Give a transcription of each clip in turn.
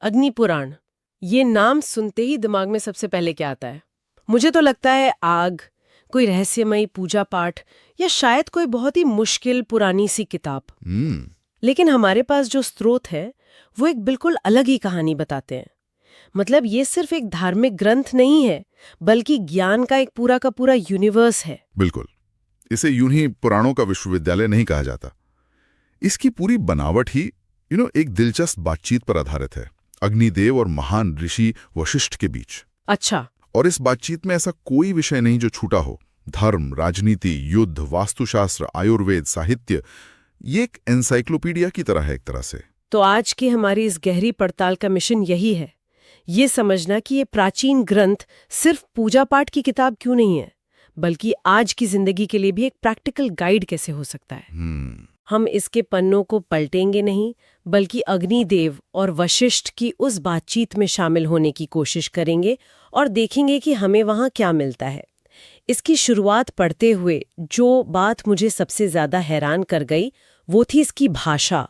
अग्नि पुराण, ये नाम सुनते ही दिमाग में सबसे पहले क्या आता है? मुझे तो लगता है आग, कोई रहस्यमयी पूजा पाठ या शायद कोई बहुत ही मुश्किल पुरानी सी किताब। लेकिन हमारे पास जो स्रोत है वो एक बिल्कुल अलग ही कहानी बताते हैं। मतलब ये सिर्फ एक धार्मिक ग्रंथ नहीं है, बल्कि ज्ञान का एक पूरा का पूरा यूनिवर्स है। बिल्कुल। इसे यूं ही पुराणों का विश्वविद्यालय नहीं कहा जाता। इसकी पूरी बनावट ही एक दिलचस्प बातचीत पर आधारित है, अग्निदेव और महान ऋषि वशिष्ठ के बीच। अच्छा। और इस बातचीत में ऐसा कोई विषय नहीं जो छूटा हो। धर्म, राजनीति, युद्ध, वास्तुशास्त्र, आयुर्वेद, साहित्य, ये एक एनसाइक्लोपीडिया की तरह है एक तरह से। तो आज की हमारी इस गहरी पड़ताल का मिशन यही है, ये समझना कि ये प्राचीन ग्रंथ सिर्फ पूजा पाठ की किताब क्यों नहीं है, बल्कि आज की जिंदगी के लिए भी एक प्रैक्टिकल गाइड कैसे हो सकता है। हम इसके पन्नों को पलटेंगे नहीं, बल्कि अग्निदेव और वशिष्ठ की उस बातचीत में शामिल होने की कोशिश करेंगे और देखेंगे कि हमें वहाँ क्या मिलता है। इसकी शुरुआत पढ़ते हुए जो बात मुझे सबसे ज्यादा हैरान कर गई वो थी इसकी भाषा।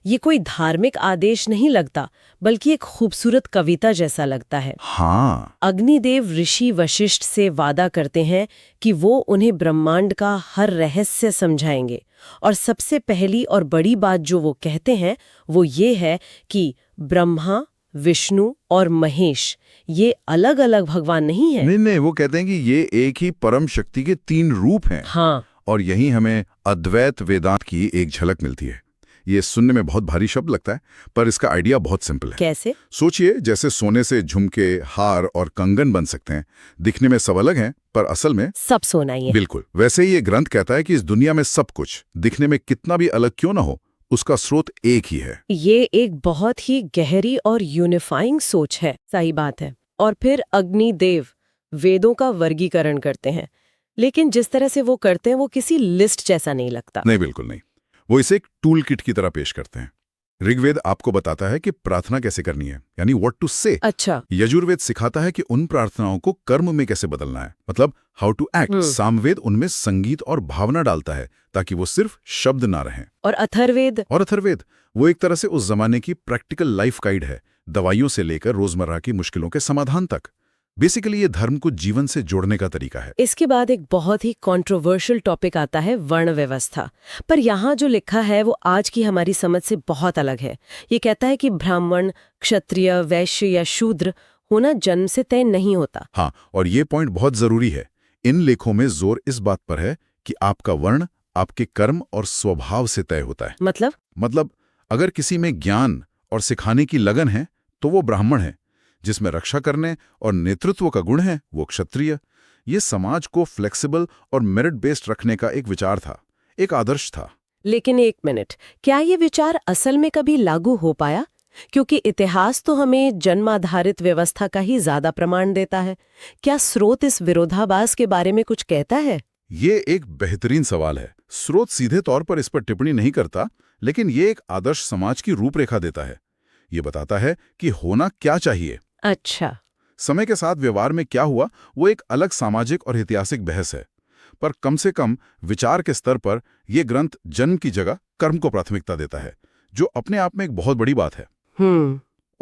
ये कोई धार्मिक आदेश नहीं लगता, बल्कि एक खूबसूरत कविता जैसा लगता है। हाँ। अग्निदेव ऋषि वशिष्ठ से वादा करते हैं कि वो उन्हें ब्रह्मांड का हर रहस्य समझाएंगे, और सबसे पहली और बड़ी बात जो वो कहते हैं वो ये है कि ब्रह्मा, विष्णु और महेश ये अलग अलग भगवान नहीं है। नहीं, वो कहते हैं कि ये एक ही परम शक्ति के 3 रूप हैं। हाँ। और यही हमें अद्वैत वेदांत की एक झलक मिलती है। ये सुनने में बहुत भारी शब्द लगता है, पर इसका आइडिया बहुत सिंपल है। कैसे? सोचिए, जैसे सोने से झुमके, हार और कंगन बन सकते हैं, दिखने में सब अलग हैं, पर असल में सब सोना ही है। बिल्कुल वैसे ही ये ग्रंथ कहता है कि इस दुनिया में सब कुछ, दिखने में कितना भी अलग क्यों ना हो, उसका स्रोत एक ही है। ये एक बहुत ही गहरी और यूनिफाइंग सोच है। सही बात है। और फिर अग्निदेव वेदों का वर्गीकरण करते हैं, लेकिन जिस तरह से वो करते हैं वो किसी लिस्ट जैसा नहीं लगता। नहीं, बिल्कुल नहीं। वो इसे एक टूल किट की तरह पेश करते हैं। ऋग्वेद आपको बताता है कि प्रार्थना कैसे करनी है, यानी व्हाट टू से। अच्छा। यजुर्वेद सिखाता है कि उन प्रार्थनाओं को कर्म में कैसे बदलना है, मतलब हाउ टू एक्ट। सामवेद उनमें संगीत और भावना डालता है ताकि वो सिर्फ शब्द ना रहें। और अथर्ववेद वो एक तरह से उस जमाने की प्रैक्टिकल लाइफ गाइड है, दवाइयों से लेकर रोजमर्रा की मुश्किलों के समाधान तक। बेसिकली ये धर्म को जीवन से जोड़ने का तरीका है। इसके बाद एक बहुत ही कंट्रोवर्शियल टॉपिक आता है, वर्ण व्यवस्था। पर यहाँ जो लिखा है वो आज की हमारी समझ से बहुत अलग है। ये कहता है कि ब्राह्मण, क्षत्रिय, वैश्य या शूद्र होना जन्म से तय नहीं होता। हाँ, और ये पॉइंट बहुत जरूरी है। इन लेखों में जोर इस बात पर है कि आपका वर्ण आपके कर्म और स्वभाव से तय होता है। मतलब अगर किसी में ज्ञान और सिखाने की लगन है तो वो ब्राह्मण है, जिसमें रक्षा करने और नेतृत्व का गुण है वो क्षत्रिय। ये समाज को फ्लेक्सिबल और मेरिट बेस्ड रखने का एक विचार था, एक आदर्श था। लेकिन एक मिनट, क्या ये विचार असल में कभी लागू हो पाया? क्योंकि इतिहास तो हमें जन्म आधारित व्यवस्था का ही ज्यादा प्रमाण देता है। क्या स्रोत इस विरोधाभास के बारे में कुछ कहता है? ये एक बेहतरीन सवाल है। स्रोत सीधे तौर पर इस पर टिप्पणी नहीं करता, लेकिन ये एक आदर्श समाज की रूपरेखा देता है। ये बताता है कि होना क्या चाहिए। अच्छा। समय के साथ व्यवहार में क्या हुआ वो एक अलग सामाजिक और ऐतिहासिक बहस है, पर कम से कम विचार के स्तर पर यह ग्रंथ जन्म की जगह कर्म को प्राथमिकता देता है, जो अपने आप में एक बहुत बड़ी बात है।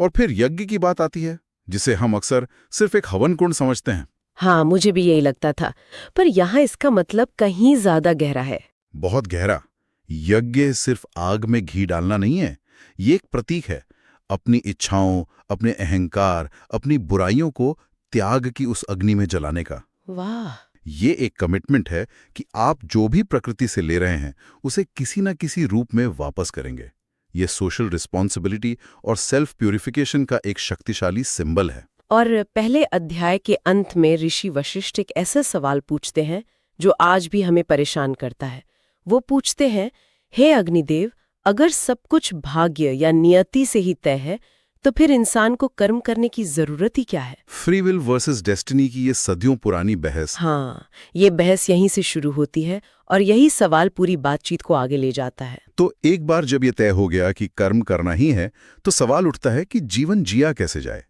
और फिर यज्ञ की बात आती है, जिसे हम अक्सर सिर्फ एक हवन कुंड समझते हैं। हाँ, मुझे भी यही लगता था, पर यहाँ इसका मतलब कहीं ज्यादा गहरा है। बहुत गहरा। यज्ञ सिर्फ आग में घी डालना नहीं है, ये एक प्रतीक है अपनी इच्छाओं, अपने अहंकार, अपनी बुराइयों को त्याग की उस अग्नि में जलाने का। वाह। ये एक कमिटमेंट है कि आप जो भी प्रकृति से ले रहे हैं उसे किसी न किसी रूप में वापस करेंगे। ये सोशल रिस्पॉन्सिबिलिटी और सेल्फ प्यूरिफिकेशन का एक शक्तिशाली सिंबल है। और पहले अध्याय के अंत में ऋषि वशिष्ठ एक ऐसा सवाल पूछते हैं जो आज भी हमें परेशान करता है। वो पूछते हैं, हे अग्निदेव, अगर सब कुछ भाग्य या नियति से ही तय है तो फिर इंसान को कर्म करने की जरूरत ही क्या है? फ्री विल वर्सेस डेस्टिनी की ये सदियों पुरानी बहस। हाँ, ये बहस यहीं से शुरू होती है और यही सवाल पूरी बातचीत को आगे ले जाता है। तो एक बार जब ये तय हो गया कि कर्म करना ही है, तो सवाल उठता है कि जीवन जिया कैसे जाए।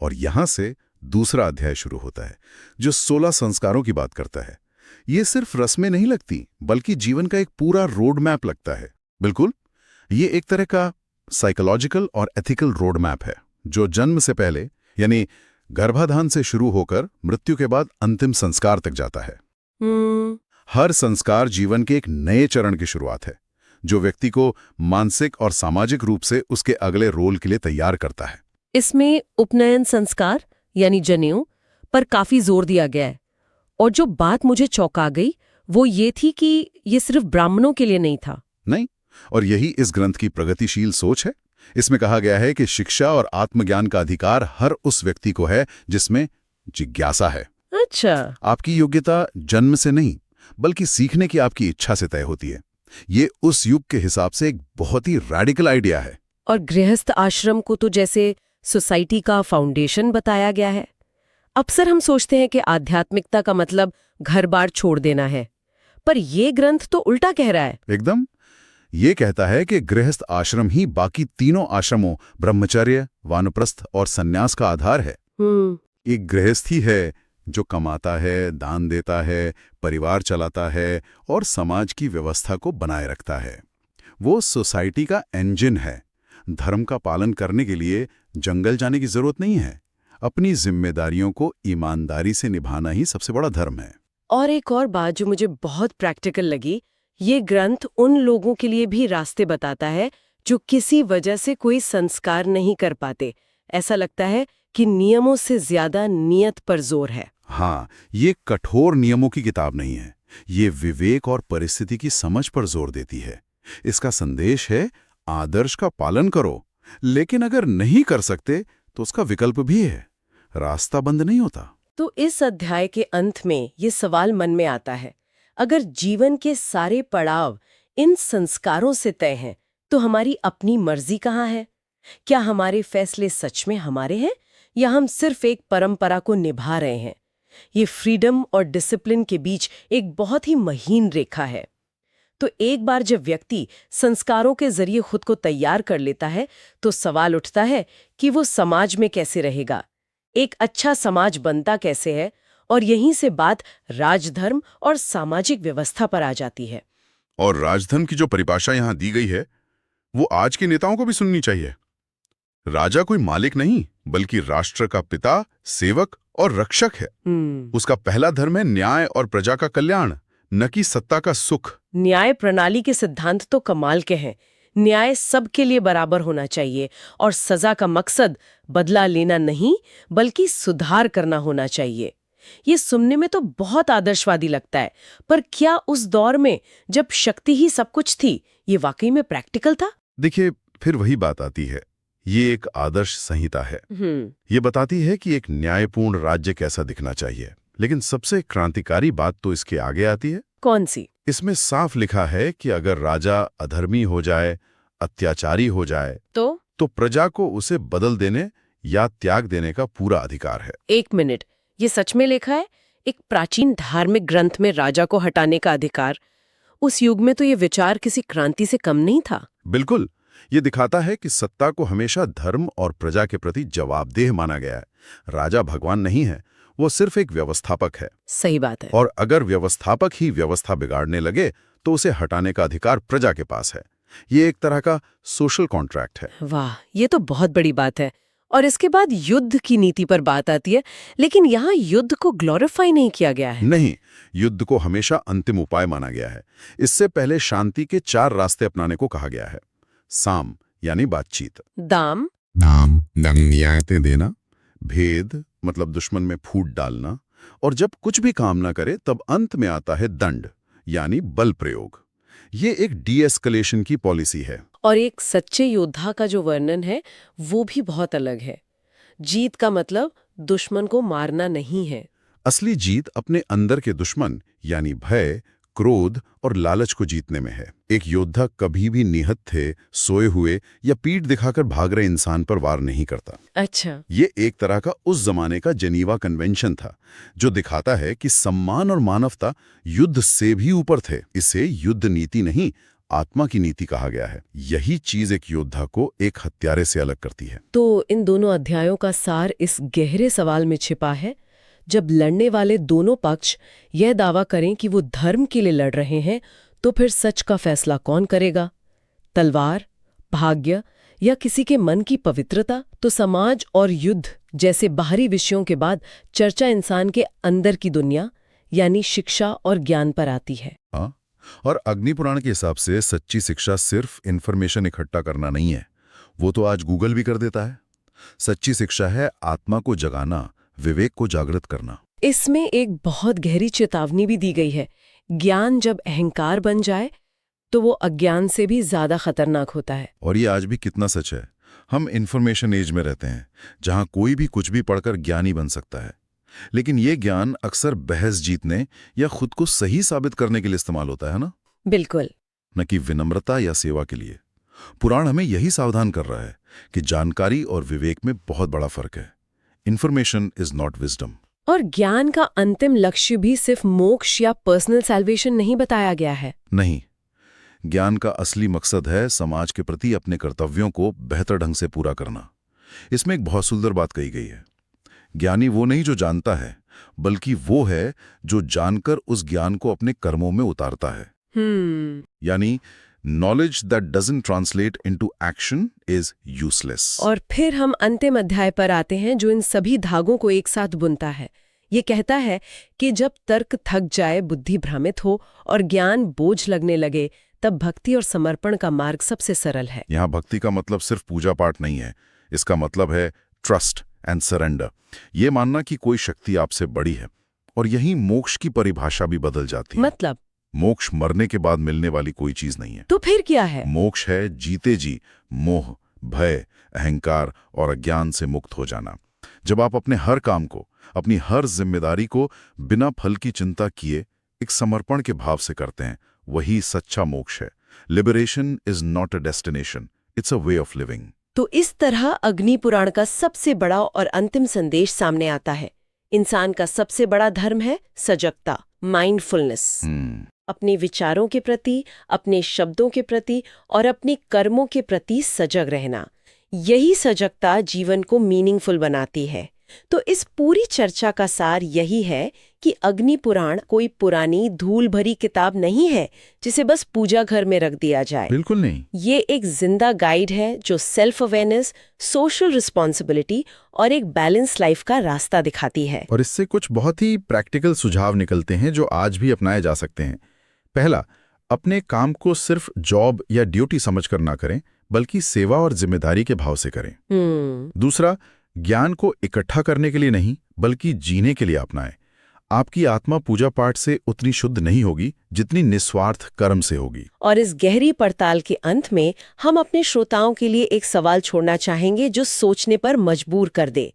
और यहां से दूसरा अध्याय शुरू होता है, जो 16 संस्कारों की बात करता है। ये सिर्फ रस्में नहीं लगती, बल्कि जीवन का एक पूरा रोड मैप लगता है। बिल्कुल, ये एक तरह का साइकोलॉजिकल और एथिकल रोड मैप है। जो जन्म से पहले यानी गर्भाधान से शुरू होकर मृत्यु के बाद अंतिम संस्कार तक जाता है। हर संस्कार जीवन के एक नए चरण की शुरुआत है, जो व्यक्ति को मानसिक और सामाजिक रूप से उसके अगले रोल के लिए तैयार करता है। इसमें उपनयन संस्कार यानी जनेऊ पर काफी जोर दिया गया है। और जो बात मुझे चौंका गई वो ये थी कि ये सिर्फ ब्राह्मणों के लिए नहीं था। नहीं, और यही इस ग्रंथ की प्रगतिशील सोच है। इसमें कहा गया है कि शिक्षा और आत्मज्ञान का अधिकार हर उस व्यक्ति को है जिसमें जिज्ञासा है। अच्छा। आपकी योग्यता जन्म से नहीं बल्कि सीखने की आपकी इच्छा से तय होती है। ये उस युग के हिसाब से एक बहुत ही रैडिकल आइडिया है। और गृहस्थ आश्रम को तो जैसे सोसाइटी का फाउंडेशन बताया गया है। अक्सर हम सोचते हैं कि आध्यात्मिकता का मतलब घर-बार छोड़ देना है, पर ये ग्रंथ तो उल्टा कह रहा है। एकदम, ये कहता है कि गृहस्थ आश्रम ही बाकी तीनों आश्रमों ब्रह्मचर्य, वानप्रस्थ और सन्यास का आधार है। एक गृहस्थ ही है जो कमाता है, दान देता है, परिवार चलाता है और समाज की व्यवस्था को बनाए रखता है। वो सोसाइटी का इंजन है। धर्म का पालन करने के लिए जंगल जाने की जरूरत नहीं है। अपनी जिम्मेदारियों को ईमानदारी से निभाना ही सबसे बड़ा धर्म है। और एक और बात जो मुझे बहुत प्रैक्टिकल लगी, ये ग्रंथ उन लोगों के लिए भी रास्ते बताता है जो किसी वजह से कोई संस्कार नहीं कर पाते। ऐसा लगता है कि नियमों से ज्यादा नियत पर जोर है। हाँ, ये कठोर नियमों की किताब नहीं है। ये विवेक और परिस्थिति की समझ पर जोर देती है। इसका संदेश है, आदर्श का पालन करो, लेकिन अगर नहीं कर सकते तो उसका विकल्प भी है। रास्ता बंद नहीं होता। तो इस अध्याय के अंत में ये सवाल मन में आता है, अगर जीवन के सारे पड़ाव इन संस्कारों से तय हैं, तो हमारी अपनी मर्जी कहाँ है? क्या हमारे फैसले सच में हमारे हैं या हम सिर्फ एक परंपरा को निभा रहे हैं? ये फ्रीडम और डिसिप्लिन के बीच एक बहुत ही महीन रेखा है। तो एक बार जब व्यक्ति संस्कारों के जरिए खुद को तैयार कर लेता है, तो सवाल उठता है कि वो समाज में कैसे रहेगा, एक अच्छा समाज बनता कैसे है, और यहीं से बात राजधर्म और सामाजिक व्यवस्था पर आ जाती है। और राजधर्म की जो परिभाषा यहाँ दी गई है, वो आज के नेताओं को भी सुननी चाहिए। राजा कोई मालिक नहीं, बल्कि राष्ट्र का पिता, सेवक और रक्षक है। उसका पहला धर्म है न्याय और प्रजा का कल्याण, न कि सत्ता का सुख। न्याय प्रणाली के सिद्धांत तो कमाल के हैं। न्याय सबके लिए बराबर होना चाहिए और सजा का मकसद बदला लेना नहीं बल्कि सुधार करना होना चाहिए। ये सुनने में तो बहुत आदर्शवादी लगता है, पर क्या उस दौर में जब शक्ति ही सब कुछ थी, ये वाकई में प्रैक्टिकल था? देखिए, फिर वही बात आती है। ये एक आदर्श संहिता है। ये बताती है कि एक न्यायपूर्ण राज्य कैसा दिखना चाहिए, लेकिन सबसे क्रांतिकारी बात तो इसके आगे आती है। कौन सी? इसमें साफ लिखा है कि अगर राजा अधर्मी हो जाए, अत्याचारी हो जाए, तो प्रजा को उसे बदल देने या त्याग देने का पूरा अधिकार है। एक मिनट, ये सच में लिखा है? एक प्राचीन धार्मिक ग्रंथ में राजा को हटाने का अधिकार? उस युग में तो ये विचार किसी क्रांति से कम नहीं था। बिल्कुल, ये दिखाता है कि सत्ता को हमेशा धर्म और प्रजा के प्रति जवाबदेह माना गया है। राजा भगवान नहीं है, वो सिर्फ एक व्यवस्थापक है। सही बात है। और अगर व्यवस्थापक ही व्यवस्था बिगाड़ने लगे तो उसे हटाने का अधिकार प्रजा के पास है। ये एक तरह का सोशल कॉन्ट्रैक्ट है। वाह, ये तो बहुत बड़ी बात है। और इसके बाद युद्ध की नीति पर बात आती है, लेकिन यहाँ युद्ध को ग्लोरीफाई नहीं किया गया है। नहीं, युद्ध को हमेशा अंतिम उपाय माना गया है। इससे पहले शांति के 4 रास्ते अपनाने को कहा गया है। साम यानी बातचीत, दाम न्यायते देना, भेद मतलब दुश्मन में फूट डालना, और जब कुछ भी काम ना करे तब अंत में आता है दंड यानी बल प्रयोग। ये एक डी-एस्केलेशन की पॉलिसी है। और एक सच्चे योद्धा का जो वर्णन है वो भी बहुत अलग है। जीत का मतलब दुश्मन को मारना नहीं है। असली जीत अपने अंदर के दुश्मन यानी भय, क्रोध और लालच को जीतने में है। एक योद्धा कभी भी निहत्थे, सोए हुए या पीठ दिखाकर भाग रहे इंसान पर वार नहीं करता। अच्छा, ये एक तरह का उस जमाने का जेनीवा कन्वेंशन था, जो दिखाता है कि सम्मान और मानवता युद्ध से भी ऊपर थे। इसे युद्ध नीति नहीं, आत्मा की नीति कहा गया है। यही चीज एक योद्धा को एक हत्यारे से अलग करती है। तो इन दोनों अध्यायों का सार इस गहरे सवाल में छिपा है। जब लड़ने वाले दोनों पक्ष यह दावा करें कि वो धर्म के लिए लड़ रहे हैं, तो फिर सच का फैसला कौन करेगा? तलवार, भाग्य या किसी के मन की पवित्रता, तो समाज और युद्ध जैसे बाहरी विषयों के बाद चर्चा इंसान के अंदर की दुनिया यानी शिक्षा और ज्ञान पर आती है। हाँ, और अग्नि पुराण के हिसाब से सच्ची शिक्षा सिर्फ इन्फॉर्मेशन इकट्ठा करना नहीं है, वो तो आज गूगल भी कर देता है। सच्ची शिक्षा है आत्मा को जगाना, विवेक को जागृत करना। इसमें एक बहुत गहरी चेतावनी भी दी गई है। ज्ञान जब अहंकार बन जाए तो वो अज्ञान से भी ज्यादा खतरनाक होता है। और ये आज भी कितना सच है। हम इन्फॉर्मेशन एज में रहते हैं जहां कोई भी कुछ भी पढ़कर ज्ञानी बन सकता है, लेकिन ये ज्ञान अक्सर बहस जीतने या खुद को सही साबित करने के लिए इस्तेमाल होता है ना? बिल्कुल। न कि विनम्रता या सेवा के लिए। पुराण हमें यही सावधान कर रहा है कि जानकारी और विवेक में बहुत बड़ा फर्क है। Information is not wisdom. और ज्ञान का अंतिम लक्ष्य भी सिर्फ मोक्ष या पर्सनल सैल्वेशन नहीं बताया गया है। नहीं, ज्ञान का असली मकसद है समाज के प्रति अपने कर्तव्यों को बेहतर ढंग से पूरा करना। इसमें एक बहुत सुंदर बात कही गई है। ज्ञानी वो नहीं जो जानता है, बल्कि वो है जो जानकर उस ज्ञान को अपने कर्मों में उतारता है। यानी knowledge that doesn't translate into action is useless. और फिर हम अंतिम अध्याय पर आते हैं जो इन सभी धागों को एक साथ बुनता है। ये कहता है कि जब तर्क थक जाए, बुद्धि भ्रमित हो और ज्ञान बोझ लगने लगे, तब भक्ति और समर्पण का मार्ग सबसे सरल है। यहाँ भक्ति का मतलब सिर्फ पूजा पाठ नहीं है। इसका मतलब है ट्रस्ट एंड सरेंडर। ये मानना कि कोई शक्ति आपसे बड़ी है। और यही मोक्ष की परिभाषा भी बदल जाती है। मतलब मोक्ष मरने के बाद मिलने वाली कोई चीज नहीं है। तो फिर क्या है? मोक्ष है जीते जी मोह, भय, अहंकार और अज्ञान से मुक्त हो जाना। जब आप अपने हर काम को, अपनी हर जिम्मेदारी को बिना फल की चिंता किए एक समर्पण के भाव से करते हैं, वही सच्चा मोक्ष है। Liberation is not a destination, it's a way of living. तो इस तरह अग्नि पुराण का सबसे बड़ा और अंतिम संदेश सामने आता है। इंसान का सबसे बड़ा धर्म है सजगता, माइंडफुलनेस। अपने विचारों के प्रति, अपने शब्दों के प्रति और अपने कर्मों के प्रति सजग रहना। यही सजगता जीवन को मीनिंगफुल बनाती है। तो इस पूरी चर्चा का सार यही है कि अग्नि पुराण कोई पुरानी धूल भरी किताब नहीं है जिसे बस पूजा घर में रख दिया जाए। बिल्कुल नहीं। ये एक जिंदा गाइड है जो सेल्फ अवेयरनेस, सोशल रिस्पॉन्सिबिलिटी और एक बैलेंस लाइफ का रास्ता दिखाती है। और इससे कुछ बहुत ही प्रैक्टिकल सुझाव निकलते हैं जो आज भी अपनाए जा सकते हैं। पहला, अपने काम को सिर्फ जॉब या ड्यूटी समझकर ना करें, बल्कि सेवा और जिम्मेदारी के भाव से करें। दूसरा, ज्ञान को इकट्ठा करने के लिए नहीं, बल्कि जीने के लिए अपनाएं। आपकी आत्मा पूजा पाठ से उतनी शुद्ध नहीं होगी जितनी निस्वार्थ कर्म से होगी। और इस गहरी पड़ताल के अंत में हम अपने श्रोताओं के लिए एक सवाल छोड़ना चाहेंगे जो सोचने पर मजबूर कर दे।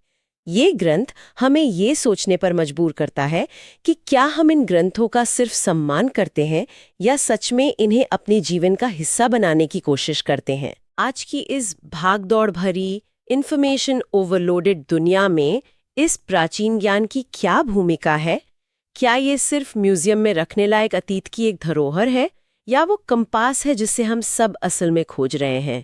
ये ग्रंथ हमें ये सोचने पर मजबूर करता है कि क्या हम इन ग्रंथों का सिर्फ सम्मान करते हैं या सच में इन्हें अपने जीवन का हिस्सा बनाने की कोशिश करते हैं। आज की इस भागदौड़ भरी, इंफॉर्मेशन ओवरलोडेड दुनिया में इस प्राचीन ज्ञान की क्या भूमिका है? क्या ये सिर्फ म्यूजियम में रखने लायक अतीत की एक धरोहर है, या वो कंपास है जिसे हम सब असल में खोज रहे हैं?